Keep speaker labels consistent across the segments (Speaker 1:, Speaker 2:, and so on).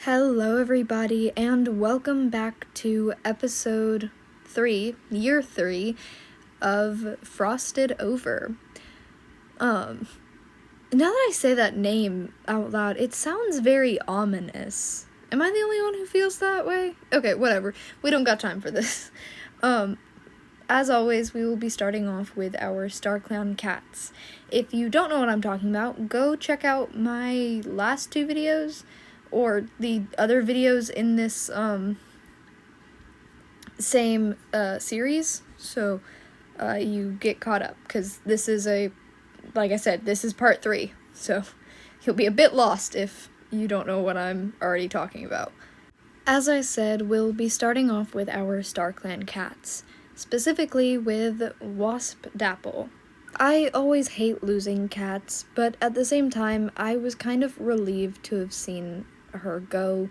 Speaker 1: Hello, everybody, and welcome back to episode 3, year 3 of Frosted Over. Now that I say that name out loud, it sounds very ominous. Am I the only one who feels that way? Okay, whatever. We don't got time for this. As always, we will be starting off with our StarClan cats. If you don't know what I'm talking about, go check out my last 2 videos, or the other videos in this same series, so you get caught up, because this is like I said, this is part 3, so you'll be a bit lost if you don't know what I'm already talking about. As I said, we'll be starting off with our StarClan cats, specifically with Wasp Dapple. I always hate losing cats, but at the same time, I was kind of relieved to have seen her go.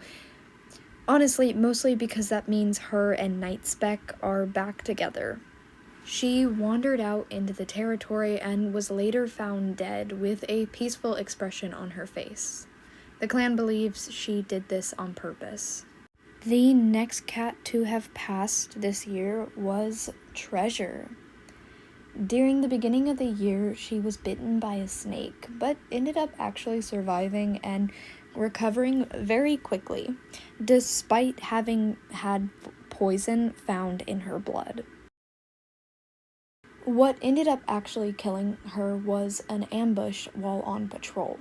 Speaker 1: Honestly, mostly because that means her and Nightspeck are back together. She wandered out into the territory and was later found dead with a peaceful expression on her face. The clan believes she did this on purpose. The next cat to have passed this year was Treasure. During the beginning of the year, she was bitten by a snake, but ended up actually surviving and recovering very quickly, despite having had poison found in her blood. What ended up actually killing her was an ambush while on patrol.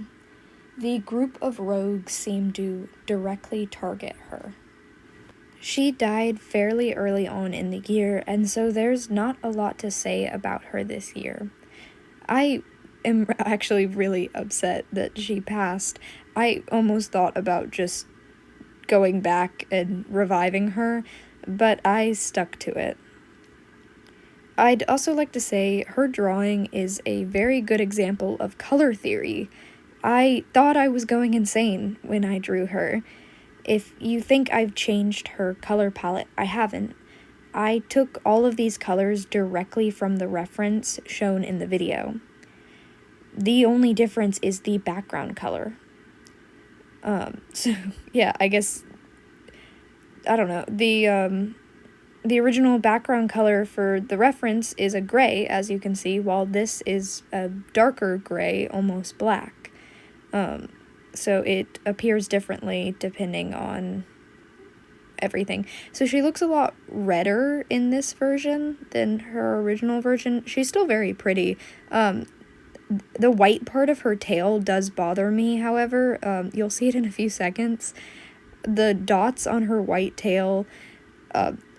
Speaker 1: The group of rogues seemed to directly target her. She died fairly early on in the year, and so there's not a lot to say about her this year. I am actually really upset that she passed. I almost thought about just going back and reviving her, but I stuck to it. I'd also like to say her drawing is a very good example of color theory. I thought I was going insane when I drew her. If you think I've changed her color palette, I haven't. I took all of these colors directly from the reference shown in the video. The only difference is the background color. So, yeah, I guess, I don't know. The original background color for the reference is a gray, as you can see, while this is a darker gray, almost black. So it appears differently depending on everything. So she looks a lot redder in this version than her original version. She's still very pretty. The white part of her tail does bother me, however. You'll see it in a few seconds. The dots on her white tail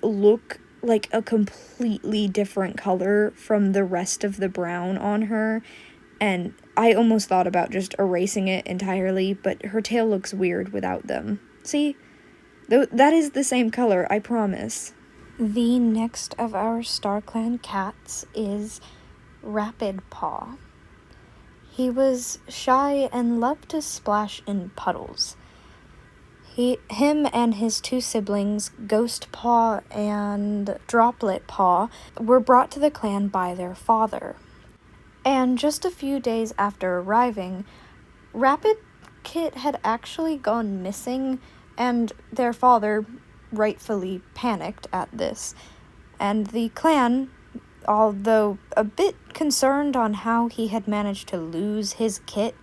Speaker 1: look like a completely different color from the rest of the brown on her, and I almost thought about just erasing it entirely, but her tail looks weird without them. See? That is the same color, I promise. The next of our StarClan cats is Rapid Paw. He was shy and loved to splash in puddles. Him and his 2 siblings, Ghost Paw and Droplet Paw, were brought to the clan by their father. And just a few days after arriving, Rapid Kit had actually gone missing, and their father rightfully panicked at this. And the clan, although a bit concerned on how he had managed to lose his kit,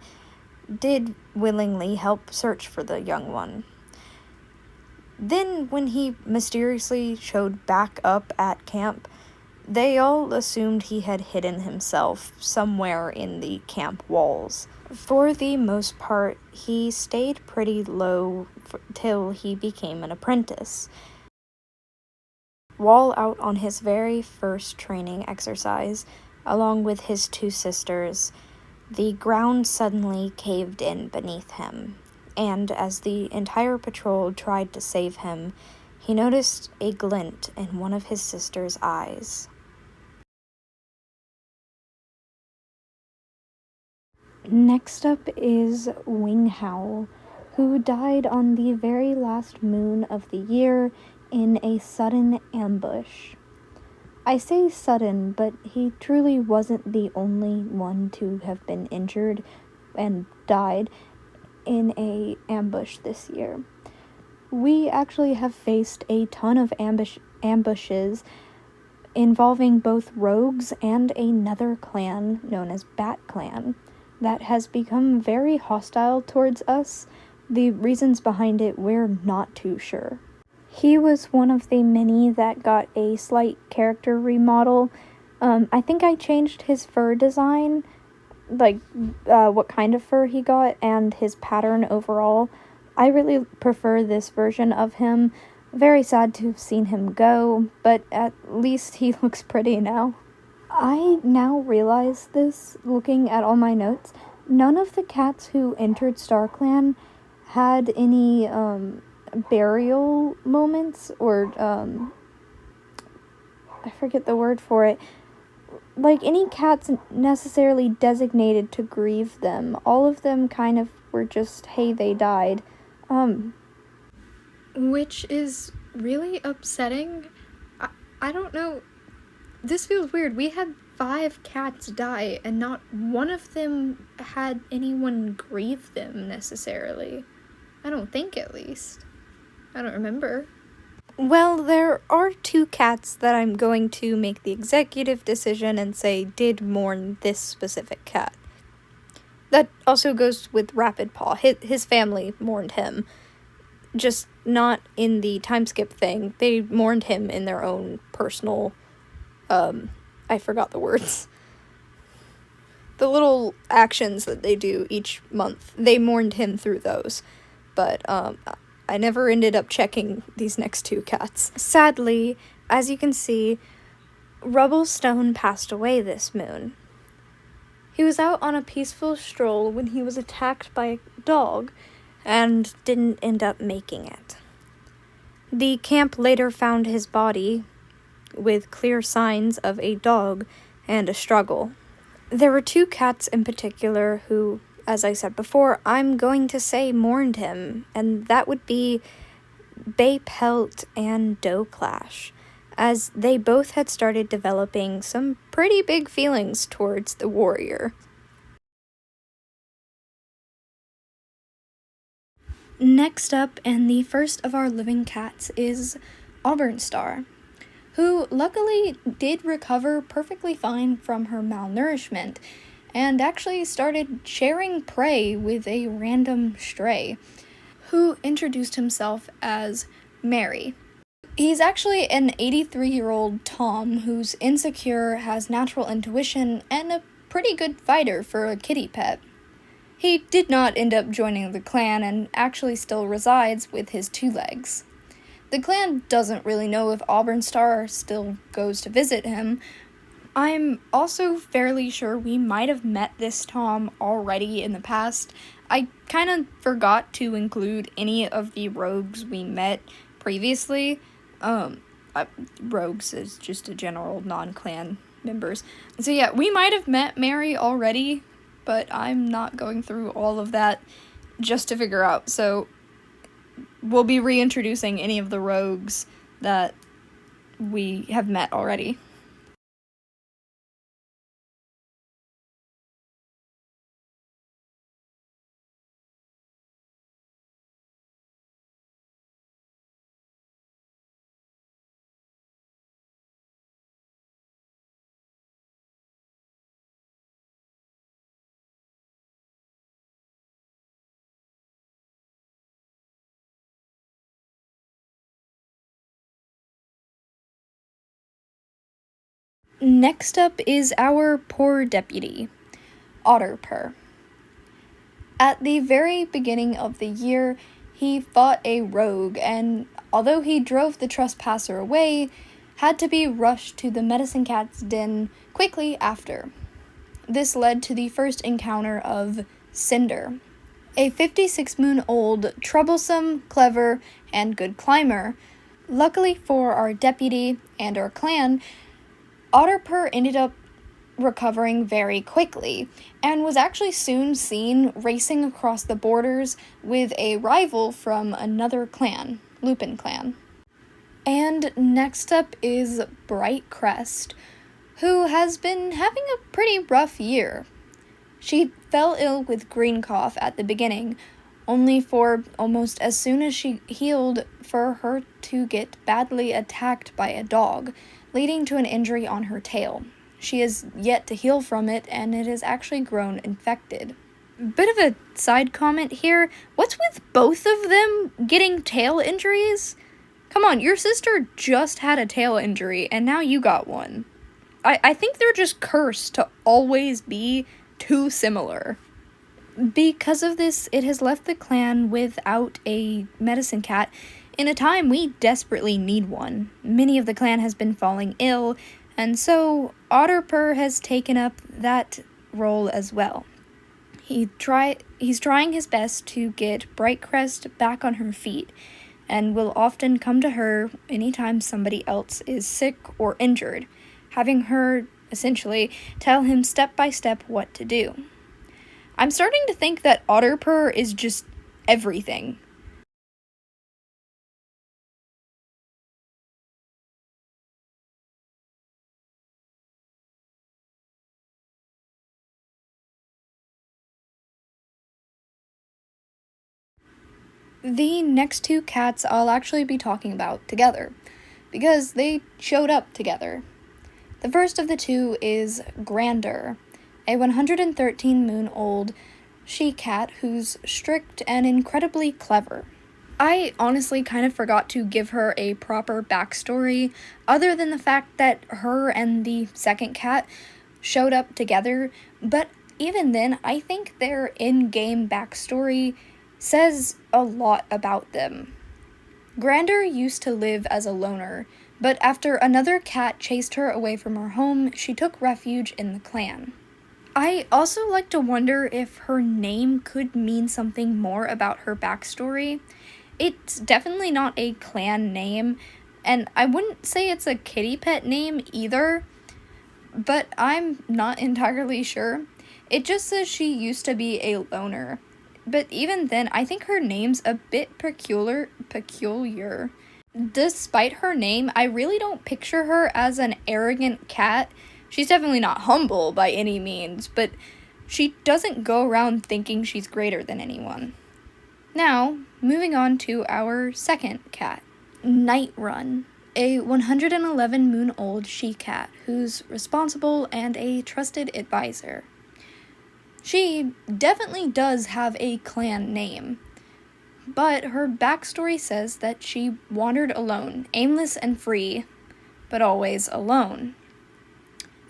Speaker 1: did willingly help search for the young one. Then, when he mysteriously showed back up at camp, they all assumed he had hidden himself somewhere in the camp walls. For the most part, he stayed pretty low till he became an apprentice. While out on his very first training exercise, along with his 2 sisters, the ground suddenly caved in beneath him, and as the entire patrol tried to save him, he noticed a glint in one of his sisters' eyes. Next up is Wing Howl, who died on the very last moon of the year in a sudden ambush. I say sudden, but he truly wasn't the only one to have been injured and died in a ambush this year. we actually have faced a ton of ambushes involving both rogues and another clan known as Bat Clan that has become very hostile towards us. The reasons behind it, we're not too sure. He was one of the many that got a slight character remodel. I think I changed his fur design, like what kind of fur he got, and his pattern overall. I really prefer this version of him. Very sad to have seen him go, but at least he looks pretty now. I now realize this, looking at all my notes. None of the cats who entered StarClan had any burial moments, or I forget the word for it. Like, any cats necessarily designated to grieve them. All of them kind of were just, hey, they died. Which is really upsetting. I don't know. This feels weird. We had 5 cats die, and not one of them had anyone grieve them, necessarily. I don't think, at least. I don't remember. Well, there are 2 cats that I'm going to make the executive decision and say did mourn this specific cat. That also goes with Rapid Paw. His family mourned him. Just not in the time skip thing. They mourned him in their own personal, I forgot the words. The little actions that they do each month, they mourned him through those. But, I never ended up checking these next 2 cats. Sadly, as you can see, Rubblestone passed away this moon. He was out on a peaceful stroll when he was attacked by a dog, and didn't end up making it. The camp later found his body, with clear signs of a dog and a struggle. There were 2 cats in particular who, as I said before, I'm going to say mourned him, and that would be Bay Pelt and Doe Clash, as they both had started developing some pretty big feelings towards the warrior. Next up, and the first of our living cats, is Auburn Star, who luckily did recover perfectly fine from her malnourishment, and actually started sharing prey with a random stray, who introduced himself as Mary. He's actually an 83-year-old Tom who's insecure, has natural intuition, and a pretty good fighter for a kitty pet. He did not end up joining the clan and actually still resides with his 2 legs. The clan doesn't really know if Auburn Star still goes to visit him. I'm also fairly sure we might have met this Tom already in the past. I kind of forgot to include any of the rogues we met previously. Rogues is just a general non-clan members. So yeah, we might have met Mary already, but I'm not going through all of that just to figure out. So we'll be reintroducing any of the rogues that we have met already. Next up is our poor deputy, Otterpur. At the very beginning of the year, he fought a rogue, and although he drove the trespasser away, had to be rushed to the medicine cat's den quickly after. This led to the first encounter of Cinder, a 56-moon-old, troublesome, clever, and good climber. Luckily for our deputy and our clan, Otterpur ended up recovering very quickly, and was actually soon seen racing across the borders with a rival from another clan, Lupin Clan. And next up is Bright Crest, who has been having a pretty rough year. She fell ill with green cough at the beginning, only for almost as soon as she healed for her to get badly attacked by a dog, leading to an injury on her tail. She is yet to heal from it, and it has actually grown infected. Bit of a side comment here. What's with both of them getting tail injuries? Come on, your sister just had a tail injury, and now you got one. I think they're just cursed to always be too similar. Because of this, it has left the clan without a medicine cat in a time we desperately need one. Many of the clan has been falling ill, and so Otterpur has taken up that role as well. He's trying his best to get Brightcrest back on her feet, and will often come to her anytime somebody else is sick or injured, having her essentially tell him step by step what to do. I'm starting to think that Otterpur is just everything. The next two cats I'll actually be talking about together, because they showed up together. The first of the two is Grander, a 113-moon-old she-cat who's strict and incredibly clever. I honestly kind of forgot to give her a proper backstory, other than the fact that her and the second cat showed up together, but even then, I think their in-game backstory says a lot about them. Grander used to live as a loner, but after another cat chased her away from her home, she took refuge in the clan. I also like to wonder if her name could mean something more about her backstory. It's definitely not a clan name, and I wouldn't say it's a kitty pet name either, but I'm not entirely sure. It just says she used to be a loner. But even then, I think her name's a bit peculiar. Despite her name, I really don't picture her as an arrogant cat. She's definitely not humble by any means, but she doesn't go around thinking she's greater than anyone. Now, moving on to our second cat, Nightrun, a 111-moon-old she-cat who's responsible and a trusted advisor. She definitely does have a clan name, but her backstory says that she wandered alone, aimless and free, but always alone,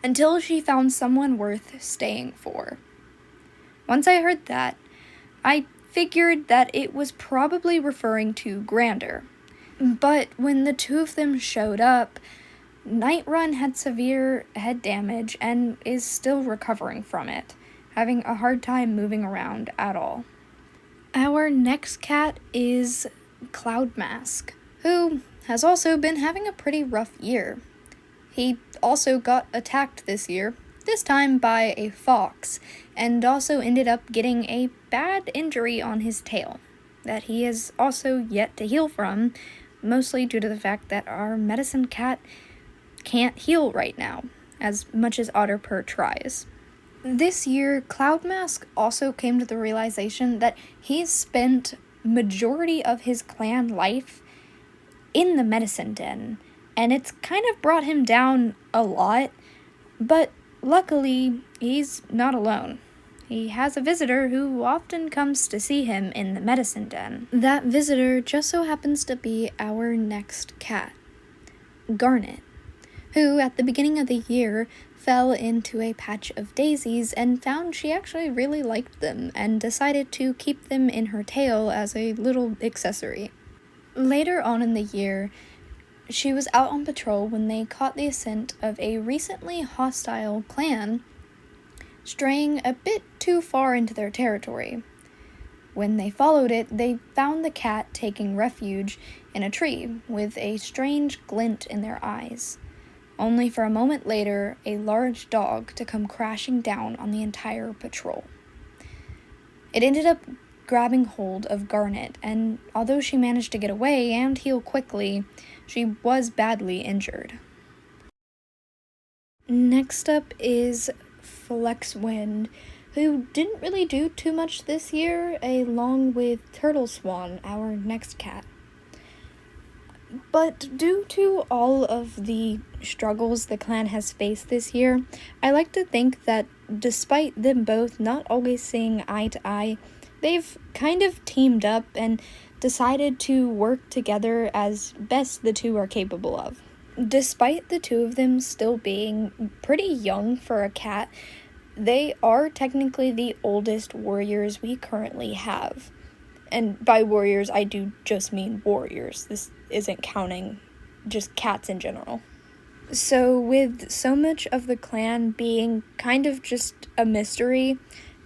Speaker 1: until she found someone worth staying for. Once I heard that, I figured that it was probably referring to Grander, but when the two of them showed up, Nightrun had severe head damage and is still recovering from it, having a hard time moving around at all. Our next cat is Cloudmask, who has also been having a pretty rough year. He also got attacked this year, this time by a fox, and also ended up getting a bad injury on his tail that he is also yet to heal from, mostly due to the fact that our medicine cat can't heal right now, as much as Otterpur tries. This year, Cloudmask also came to the realization that he's spent majority of his clan life in the medicine den, and it's kind of brought him down a lot, but luckily, he's not alone. He has a visitor who often comes to see him in the medicine den. That visitor just so happens to be our next cat, Garnet, who at the beginning of the year fell into a patch of daisies and found she actually really liked them and decided to keep them in her tail as a little accessory. Later on in the year, she was out on patrol when they caught the scent of a recently hostile clan straying a bit too far into their territory. When they followed it, they found the cat taking refuge in a tree with a strange glint in their eyes, only for a moment later a large dog to come crashing down on the entire patrol. It ended up grabbing hold of Garnet, and although she managed to get away and heal quickly, she was badly injured. Next up is Flexwind, who didn't really do too much this year, along with Turtle Swan, our next cat. But due to all of the struggles the clan has faced this year, I like to think that despite them both not always seeing eye to eye, they've kind of teamed up and decided to work together as best the two are capable of. Despite the two of them still being pretty young for a cat, they are technically the oldest warriors we currently have. And by warriors, I do just mean warriors. This isn't counting just cats in general. So, with so much of the clan being kind of just a mystery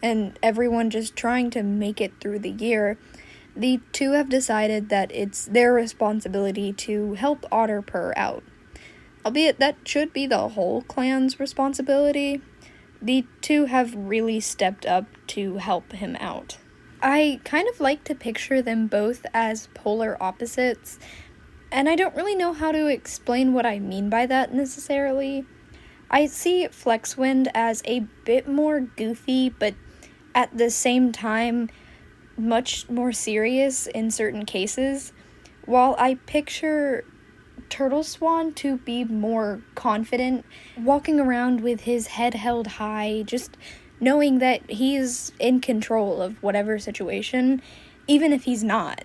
Speaker 1: and everyone just trying to make it through the year, the two have decided that it's their responsibility to help Otterpur out. Albeit that should be the whole clan's responsibility, the two have really stepped up to help him out. I kind of like to picture them both as polar opposites, and I don't really know how to explain what I mean by that necessarily. I see Flexwind as a bit more goofy, but at the same time, much more serious in certain cases, while I picture Turtle Swan to be more confident, walking around with his head held high, just knowing that he's in control of whatever situation, even if he's not.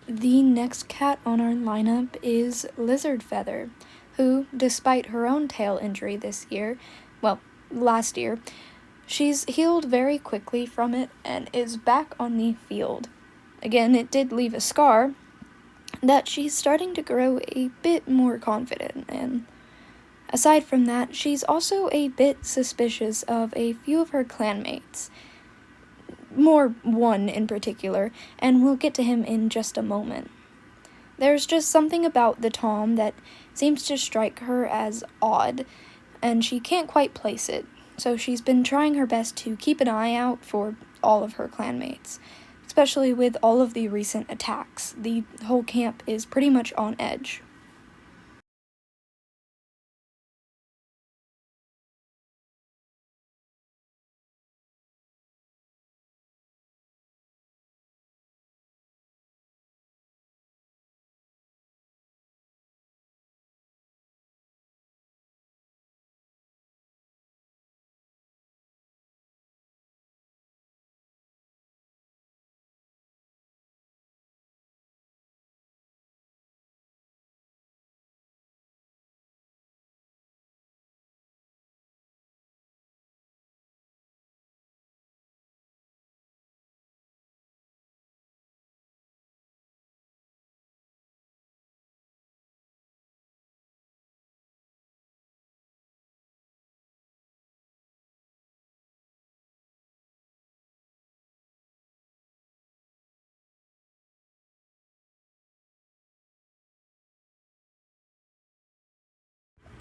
Speaker 1: The next cat on our lineup is Lizard Feather, who, despite her own tail injury this year, well, last year, she's healed very quickly from it and is back on the field. Again, it did leave a scar that she's starting to grow a bit more confident in. Aside from that, she's also a bit suspicious of a few of her clanmates. More one in particular, and we'll get to him in just a moment. There's just something about the Tom that seems to strike her as odd, and she can't quite place it, so she's been trying her best to keep an eye out for all of her clanmates. Especially with all of the recent attacks, the whole camp is pretty much on edge.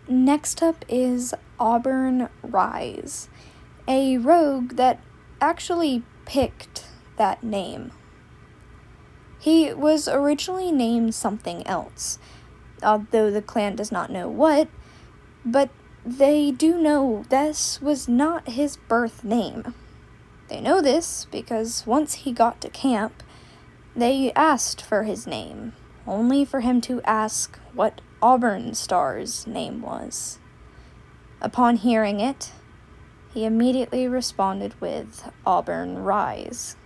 Speaker 1: Next up is Auburn Rise, a rogue that actually picked that name. He was originally named something else, although the clan does not know what, but they do know this was not his birth name. They know this because once he got to camp, they asked for his name, only for him to ask what Auburn Star's name was. Upon hearing it, he immediately responded with Auburn Rise.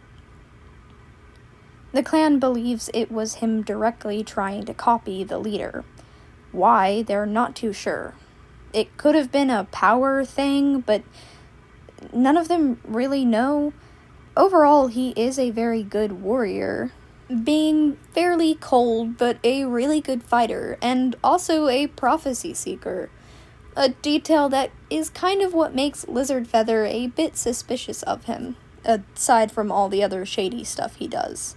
Speaker 1: The clan believes it was him directly trying to copy the leader. Why, they're not too sure. It could have been a power thing, but none of them really know. Overall, he is a very good warrior, being fairly cold but a really good fighter, and also a prophecy seeker. A detail that is kind of what makes Lizard Feather a bit suspicious of him, aside from all the other shady stuff he does.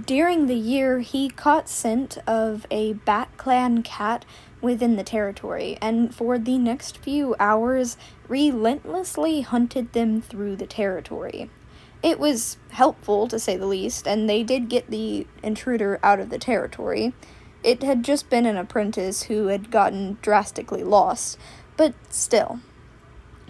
Speaker 1: During the year, he caught scent of a Bat Clan cat within the territory, and for the next few hours, relentlessly hunted them through the territory. It was helpful, to say the least, and they did get the intruder out of the territory. It had just been an apprentice who had gotten drastically lost, but still.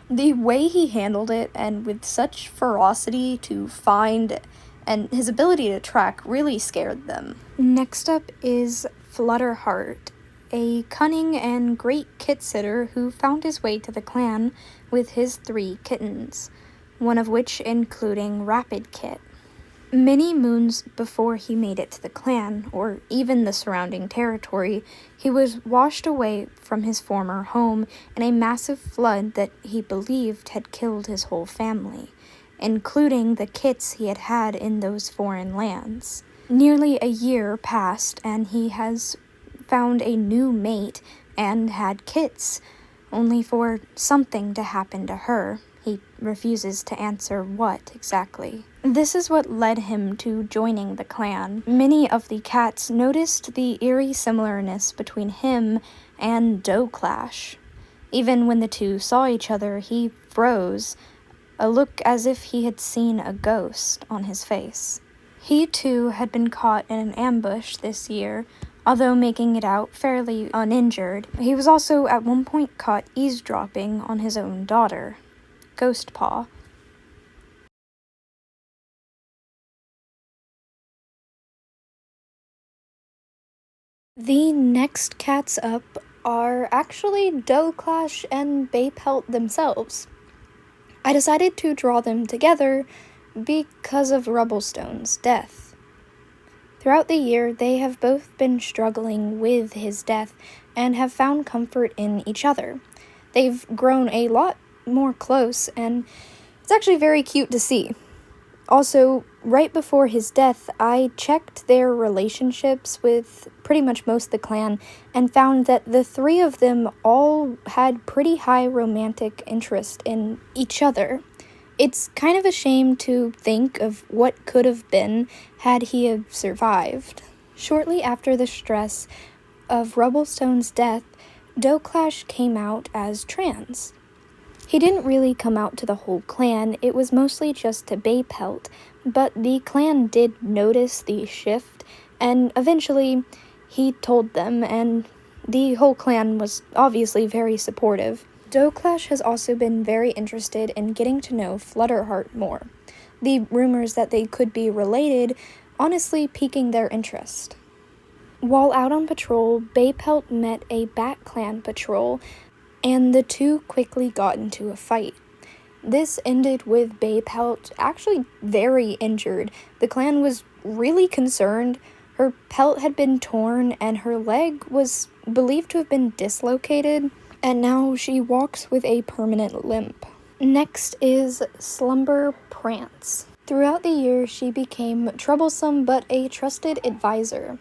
Speaker 1: The way he handled it, and with such ferocity to find, and his ability to track, really scared them. Next up is Flutterheart, a cunning and great kit-sitter who found his way to the clan with his 3 kittens, one of which including Rapid Kit. Many moons before he made it to the clan, or even the surrounding territory, he was washed away from his former home in a massive flood that he believed had killed his whole family, including the kits he had had in those foreign lands. Nearly a year passed, and he has found a new mate and had kits, only for something to happen to her. He refuses to answer what exactly. This is what led him to joining the clan. Many of the cats noticed the eerie similarness between him and Clash. Even when the two saw each other, he froze, a look as if he had seen a ghost on his face. He too had been caught in an ambush this year, although making it out fairly uninjured. He was also at one point caught eavesdropping on his own daughter, Ghostpaw. The next cats up are actually Clash and Baypelt themselves. I decided to draw them together because of Rubblestone's death. Throughout the year, they have both been struggling with his death and have found comfort in each other. They've grown a lot more close, and it's actually very cute to see. Also, right before his death, I checked their relationships with pretty much most of the clan and found that the 3 of them all had pretty high romantic interest in each other. It's kind of a shame to think of what could have been had he have survived. Shortly after the stress of Rubblestone's death, Clash came out as trans. He didn't really come out to the whole clan, it was mostly just to Baypelt, but the clan did notice the shift, and eventually he told them, and the whole clan was obviously very supportive. Clash has also been very interested in getting to know Flutterheart more, the rumors that they could be related honestly piquing their interest. While out on patrol, Baypelt met a Bat Clan patrol, and the two quickly got into a fight. This ended with Baypelt actually very injured. The clan was really concerned. Her pelt had been torn and her leg was believed to have been dislocated, and now she walks with a permanent limp. Next is Slumber Prance. Throughout the year, she became troublesome but a trusted advisor.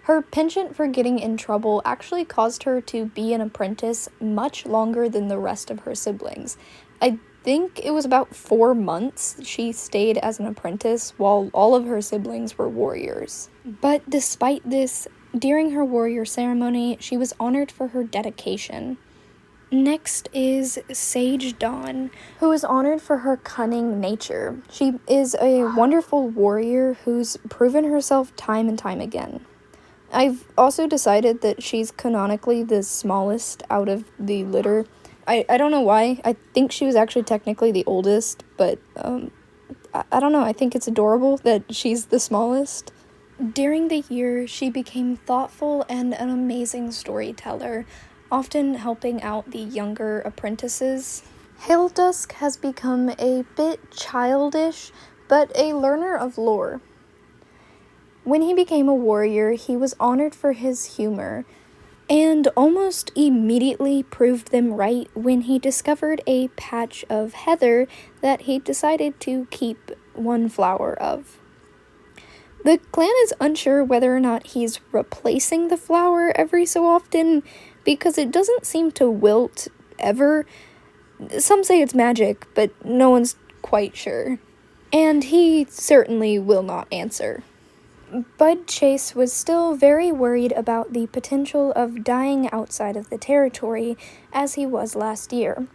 Speaker 1: Her penchant for getting in trouble actually caused her to be an apprentice much longer than the rest of her siblings. I think it was about 4 months she stayed as an apprentice while all of her siblings were warriors. But despite this, During her warrior ceremony, she was honored for her dedication. Next is Sage Dawn, who is honored for her cunning nature. She is a wonderful warrior who's proven herself time and time again. I've also decided that she's canonically the smallest out of the litter. I don't know why. I think she was actually technically the oldest, but I don't know. I think it's adorable that she's the smallest. During the year, she became thoughtful and an amazing storyteller, often helping out the younger apprentices. Haildusk has become a bit childish, but a learner of lore. When he became a warrior, he was honored for his humor, and almost immediately proved them right when he discovered a patch of heather that he decided to keep one flower of. The clan is unsure whether or not he's replacing the flower every so often, because it doesn't seem to wilt ever. Some say it's magic, but no one's quite sure. And he certainly will not answer. Bud Chase was still very worried about the potential of dying outside of the territory, as he was last year.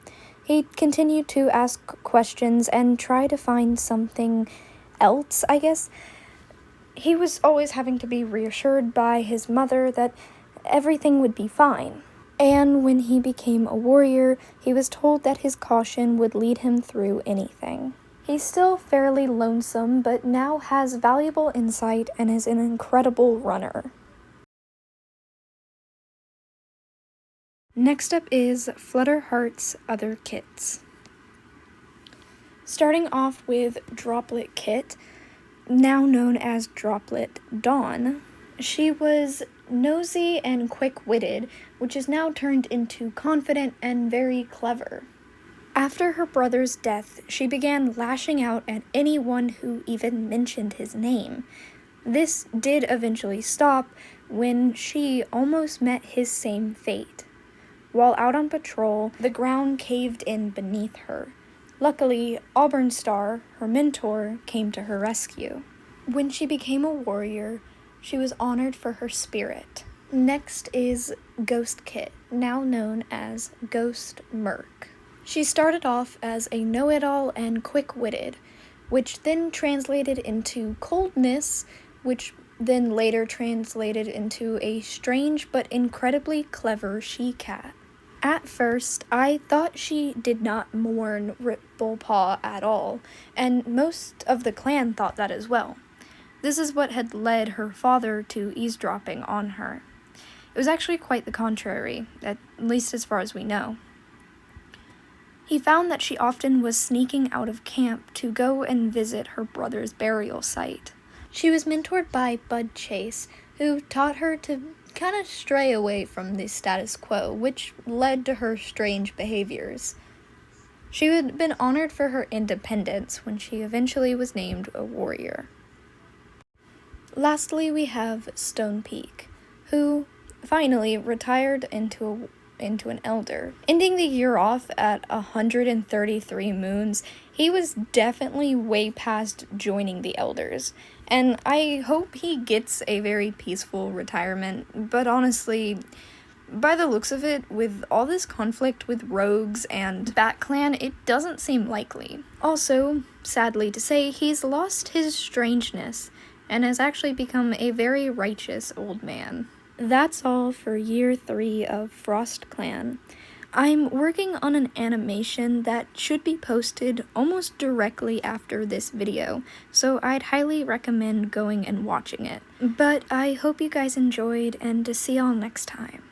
Speaker 1: He continued to ask questions and try to find something else, I guess. He was always having to be reassured by his mother that everything would be fine. And when he became a warrior, he was told that his caution would lead him through anything. He's still fairly lonesome, but now has valuable insight and is an incredible runner. Next up is Flutterheart's other kits. Starting off with Droplet Kit, now known as Droplet Dawn. She was nosy and quick-witted, which is now turned into confident and very clever. After her brother's death, she began lashing out at anyone who even mentioned his name. This did eventually stop when she almost met his same fate. While out on patrol, the ground caved in beneath her. Luckily, Auburn Star, her mentor, came to her rescue. When she became a warrior, she was honored for her spirit. Next is Ghost Kit, now known as Ghost Merc. She started off as a know-it-all and quick-witted, which then translated into coldness, which then later translated into a strange but incredibly clever she-cat. At first, I thought she did not mourn Rip Bullpaw at all, and most of the clan thought that as well. This is what had led her father to eavesdropping on her. It was actually quite the contrary, at least as far as we know. He found that she often was sneaking out of camp to go and visit her brother's burial site. She was mentored by Bud Chase, who taught her to kind of stray away from the status quo, which led to her strange behaviors. She had been honored for her independence when she eventually was named a warrior. Lastly, we have Stone Peak, who finally retired into an elder. Ending the year off at 133 moons, he was definitely way past joining the elders, and I hope he gets a very peaceful retirement, but honestly, by the looks of it, with all this conflict with rogues and Bat Clan, it doesn't seem likely. Also, sadly to say, he's lost his strangeness, and has actually become a very righteous old man. That's all for year 3 of Frost Clan. I'm working on an animation that should be posted almost directly after this video, so I'd highly recommend going and watching it. But I hope you guys enjoyed, and to see y'all next time.